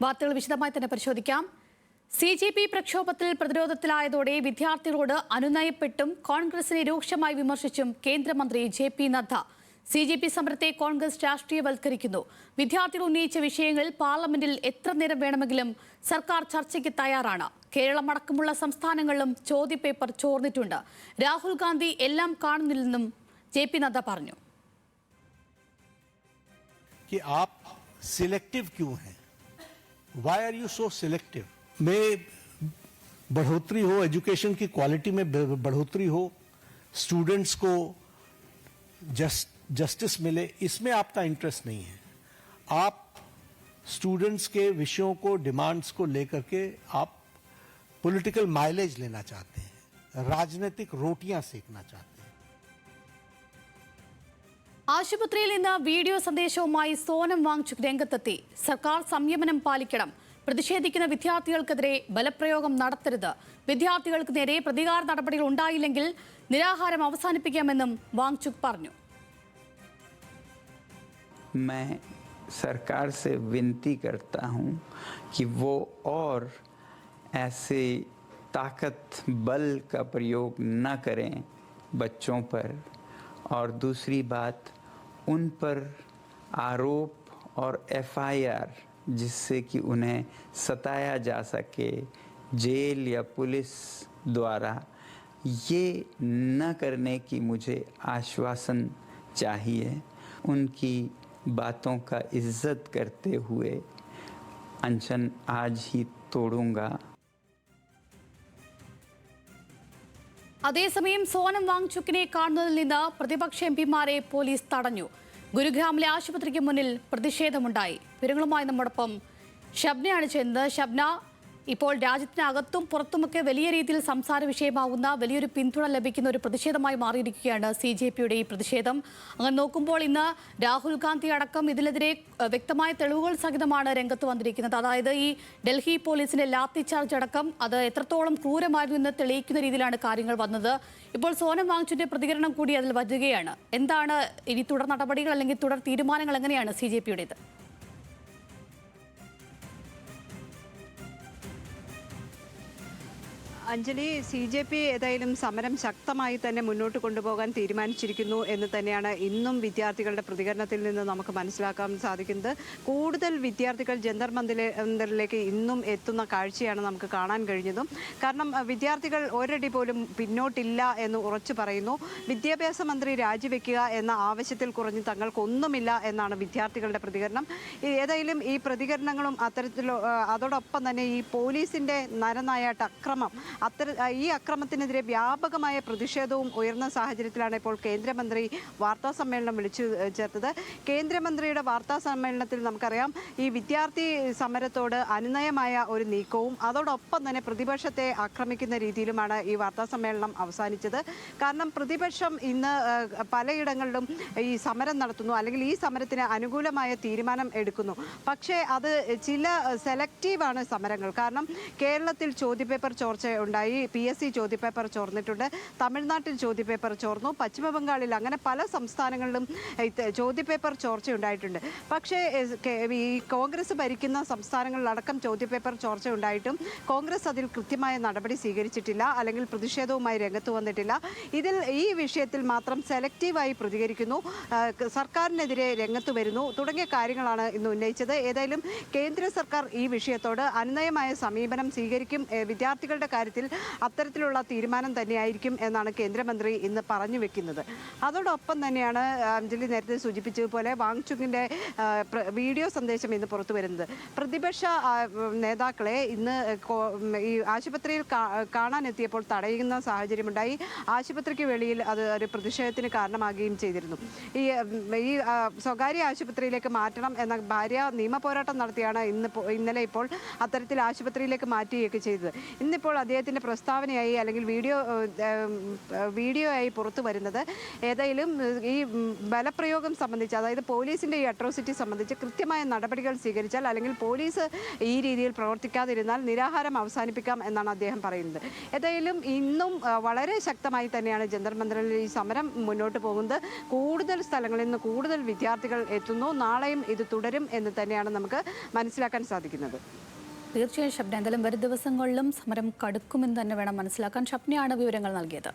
വാർത്തകൾ വിശദമായി തന്നെ പരിശോധിക്കാം. CGP പ്രക്ഷോഭത്തിൽ പ്രതിരോധത്തിലായതോടെ വിദ്യാർത്ഥികളോട് അനുനയപ്പെട്ടും കോൺഗ്രസിനെ രൂക്ഷമായി വിമർശിച്ചും കേന്ദ്രമന്ത്രി JP നദ്ദ. CGP സമരത്തെ കോൺഗ്രസ് രാഷ്ട്രീയവൽക്കരിക്കുന്നു. വിദ്യാർത്ഥികൾ ഉന്നയിച്ച വിഷയങ്ങളിൽ പാർലമെന്റിൽ എത്ര നേരം വേണമെങ്കിലും സർക്കാർ ചർച്ചയ്ക്ക് തയ്യാറാണ്. കേരളമടക്കമുള്ള സംസ്ഥാനങ്ങളിലും ചോദ്യപേപ്പർ ചോർന്നിട്ടുണ്ട്. രാഹുൽ ഗാന്ധി എല്ലാം കാണുന്നില്ലെന്നും JP നദ്ദ പറഞ്ഞു. सिलेक्टिव क्यों है? Why are you so selective? में बढ़ोतरी हो, एजुकेशन की क्वालिटी में बढ़ोतरी हो, स्टूडेंट्स को जस्टिस मिले, इसमें आपका इंटरेस्ट नहीं है. आप स्टूडेंट्स के विषयों को, डिमांड्स को लेकर के आप पॉलिटिकल माइलेज लेना चाहते हैं, राजनीतिक रोटियां सेकना चाहते हैं. ആശുപത്രിയിൽ നിന്ന് വീഡിയോ സന്ദേശവുമായി സോനം വാങ്ചുക് രംഗത്തെത്തി. സർക്കാർ സംയമനം പാലിക്കണം. പ്രതിഷേധിക്കുന്ന വിദ്യാർത്ഥികൾക്കെതിരെ ബലപ്രയോഗം നടത്തരുത്. വിദ്യാർത്ഥികൾക്ക് നേരെ പ്രതികാര നടപടികൾ ഉണ്ടായില്ലെങ്കിൽ നിരാഹാരം അവസാനിപ്പിക്കാമെന്നും വാങ്ചുക് പറഞ്ഞു. मैं सरकार से विनती करता हूं कि वो और ऐसे ताकत बल का प्रयोग न करें बच्चों पर. और दूसरी बात, उन पर आरोप और FIR जिससे कि उन्हें सताया जा सके जेल या पुलिस द्वारा, ये न करने की मुझे आश्वासन चाहिए. उनकी बातों का इज्जत करते हुए अनशन आज ही तोड़ूंगा. അതേസമയം സോനം വാങ്ചുക്കിനെ കാണുന്നതിൽ നിന്ന് പ്രതിപക്ഷ MPമാരെ പോലീസ് തടഞ്ഞു. ഗുരുഗ്രാമിലെ ആശുപത്രിക്ക് മുന്നിൽ പ്രതിഷേധമുണ്ടായി. വിവരങ്ങളുമായി നമ്മോടൊപ്പം ഷബ്നയാണ് ചെയ്യുന്നത്. ഷബ്ന, ഇപ്പോൾ രാജ്യത്തിനകത്തും പുറത്തുമൊക്കെ വലിയ രീതിയിൽ സംസാര വിഷയമാവുന്ന വലിയൊരു പിന്തുണ ലഭിക്കുന്ന ഒരു പ്രതിഷേധമായി മാറിയിരിക്കുകയാണ് CGPയുടെ ഈ പ്രതിഷേധം. അങ്ങനെ നോക്കുമ്പോൾ ഇന്ന് രാഹുൽ ഗാന്ധി അടക്കം ഇതിനെതിരെ വ്യക്തമായ തെളിവുകൾ സഹിതമാണ് രംഗത്ത് വന്നിരിക്കുന്നത്. അതായത് ഈ ഡൽഹി പോലീസിന്റെ ലാത്തി ചാർജ് അടക്കം അത് എത്രത്തോളം ക്രൂരമായിരുന്നു എന്ന് തെളിയിക്കുന്ന രീതിയിലാണ് കാര്യങ്ങൾ വന്നത്. ഇപ്പോൾ സോനം വാങ്ചുക്കിന്റെ പ്രതികരണം കൂടി അതിൽ വരികയാണ്. എന്താണ് ഇനി തുടർ നടപടികൾ അല്ലെങ്കിൽ തുടർ തീരുമാനങ്ങൾ എങ്ങനെയാണ് CGPയുടേത്? അഞ്ജലി, CGP ഏതായാലും സമരം ശക്തമായി തന്നെ മുന്നോട്ട് കൊണ്ടുപോകാൻ തീരുമാനിച്ചിരിക്കുന്നു എന്ന് തന്നെയാണ് ഇന്നും വിദ്യാർത്ഥികളുടെ പ്രതികരണത്തിൽ നിന്ന് നമുക്ക് മനസ്സിലാക്കാൻ സാധിക്കുന്നത്. കൂടുതൽ വിദ്യാർത്ഥികൾ ജന്തർ മന്ദിറിലേക്ക് ഇന്നും എത്തുന്ന കാഴ്ചയാണ് നമുക്ക് കാണാൻ കഴിഞ്ഞതും. കാരണം വിദ്യാർത്ഥികൾ ഒരടി പോലും പിന്നോട്ടില്ല എന്ന് ഉറച്ചു പറയുന്നു. വിദ്യാഭ്യാസ മന്ത്രി രാജിവെക്കുക എന്ന ആവശ്യത്തിൽ കുറഞ്ഞ് തങ്ങൾക്കൊന്നുമില്ല എന്നാണ് വിദ്യാർത്ഥികളുടെ പ്രതികരണം. ഏതായാലും ഈ പ്രതികരണങ്ങളും അതോടൊപ്പം തന്നെ ഈ പോലീസിന്റെ നരനായാട്ട അക്രമം, ഈ അക്രമത്തിനെതിരെ വ്യാപകമായ പ്രതിഷേധവും ഉയർന്ന സാഹചര്യത്തിലാണ് ഇപ്പോൾ കേന്ദ്രമന്ത്രി വാർത്താ സമ്മേളനം വിളിച്ചു ചേർത്തത്. കേന്ദ്രമന്ത്രിയുടെ വാർത്താ സമ്മേളനത്തിൽ നമുക്കറിയാം ഈ വിദ്യാർത്ഥി സമരത്തോട് അനുനയമായ ഒരു നീക്കവും അതോടൊപ്പം തന്നെ പ്രതിപക്ഷത്തെ ആക്രമിക്കുന്ന രീതിയിലുമാണ് ഈ വാർത്താ സമ്മേളനം അവസാനിച്ചത്. കാരണം പ്രതിപക്ഷം ഇന്ന് പലയിടങ്ങളിലും ഈ സമരം നടത്തുന്നു, അല്ലെങ്കിൽ ഈ സമരത്തിന് അനുകൂലമായ തീരുമാനം എടുക്കുന്നു. പക്ഷേ അത് ചില സെലക്റ്റീവാണ് സമരങ്ങൾ. കാരണം കേരളത്തിൽ ചോദ്യപേപ്പർ ചോർച്ച ഉണ്ടായി, PSC ചോദ്യപേപ്പർ ചോർന്നിട്ടുണ്ട്, തമിഴ്നാട്ടിൽ ചോദ്യപേപ്പർ ചോർന്നു, പശ്ചിമ ബംഗാളിൽ, അങ്ങനെ പല സംസ്ഥാനങ്ങളിലും ചോദ്യപേപ്പർ ചോർച്ച ഉണ്ടായിട്ടുണ്ട്. പക്ഷേ ഈ കോൺഗ്രസ് ഭരിക്കുന്ന സംസ്ഥാനങ്ങളിലടക്കം ചോദ്യപേപ്പർ ചോർച്ച ഉണ്ടായിട്ടും കോൺഗ്രസ് അതിൽ കൃത്യമായ നടപടി സ്വീകരിച്ചിട്ടില്ല, അല്ലെങ്കിൽ പ്രതിഷേധവുമായി രംഗത്ത് വന്നിട്ടില്ല. ഈ വിഷയത്തിൽ മാത്രം സെലക്റ്റീവായി പ്രതികരിക്കുന്നു, സർക്കാരിനെതിരെ രംഗത്ത് വരുന്നു തുടങ്ങിയ കാര്യങ്ങളാണ് ഇന്ന് ഉന്നയിച്ചത്. ഏതായാലും കേന്ദ്ര സർക്കാർ ഈ വിഷയത്തോട് അനുനയമായ സമീപനം സ്വീകരിക്കും. വിദ്യാർത്ഥികളുടെ കാര്യത്തിൽ അത്തരത്തിലുള്ള തീരുമാനം തന്നെയായിരിക്കും എന്നാണ് കേന്ദ്രമന്ത്രി ഇന്ന് പറഞ്ഞു വെക്കുന്നത്. അതോടൊപ്പം തന്നെയാണ് അഞ്ജലി നേരത്തെ സൂചിപ്പിച്ചതുപോലെ വാങ്ചുക്കിന്റെ വീഡിയോ സന്ദേശം ഇന്ന് പുറത്തു വരുന്നത്. പ്രതിപക്ഷ നേതാക്കളെ ഇന്ന് ഈ ആശുപത്രിയിൽ കാണാനെത്തിയപ്പോൾ തടയുന്ന സാഹചര്യമുണ്ടായി. ആശുപത്രിക്ക് വെളിയിൽ അത് ഒരു പ്രതിഷേധത്തിന് കാരണമാകുകയും ചെയ്തിരുന്നു. ഈ സ്വകാര്യ ആശുപത്രിയിലേക്ക് മാറ്റണം എന്ന ഭാര്യ നിയമപോരാട്ടം നടത്തിയാണ് ഇന്നലെ ഇപ്പോൾ അത്തരത്തിൽ ആശുപത്രിയിലേക്ക് മാറ്റുകയൊക്കെ ചെയ്തത്. ഇന്നിപ്പോൾ അദ്ദേഹത്തെ അദ്ദേഹത്തിൻ്റെ പ്രസ്താവനയായി അല്ലെങ്കിൽ വീഡിയോ ആയി പുറത്തു വരുന്നത് ഏതായാലും ഈ ബലപ്രയോഗം സംബന്ധിച്ച്, അതായത് പോലീസിൻ്റെ ഈ അട്രോസിറ്റി സംബന്ധിച്ച് കൃത്യമായ നടപടികൾ സ്വീകരിച്ചാൽ അല്ലെങ്കിൽ പോലീസ് ഈ രീതിയിൽ പ്രവർത്തിക്കാതിരുന്നാൽ നിരാഹാരം അവസാനിപ്പിക്കാം എന്നാണ് അദ്ദേഹം പറയുന്നത്. ഏതായാലും ഇന്നും വളരെ ശക്തമായി തന്നെയാണ് ജന്തർ മന്ദിറിൽ ഈ സമരം മുന്നോട്ട് പോകുന്നത്. കൂടുതൽ സ്ഥലങ്ങളിൽ നിന്ന് കൂടുതൽ വിദ്യാർത്ഥികൾ എത്തുന്നു. നാളെയും ഇത് തുടരും എന്ന് തന്നെയാണ് നമുക്ക് മനസ്സിലാക്കാൻ സാധിക്കുന്നത്. തീർച്ചയായും ഷബ്ന, എന്തായാലും വരും ദിവസങ്ങളിലും സമരം കടുക്കുമെന്ന് തന്നെ വേണം മനസ്സിലാക്കാൻ. ഷബ്നയാണ് വിവരങ്ങൾ നൽകിയത്.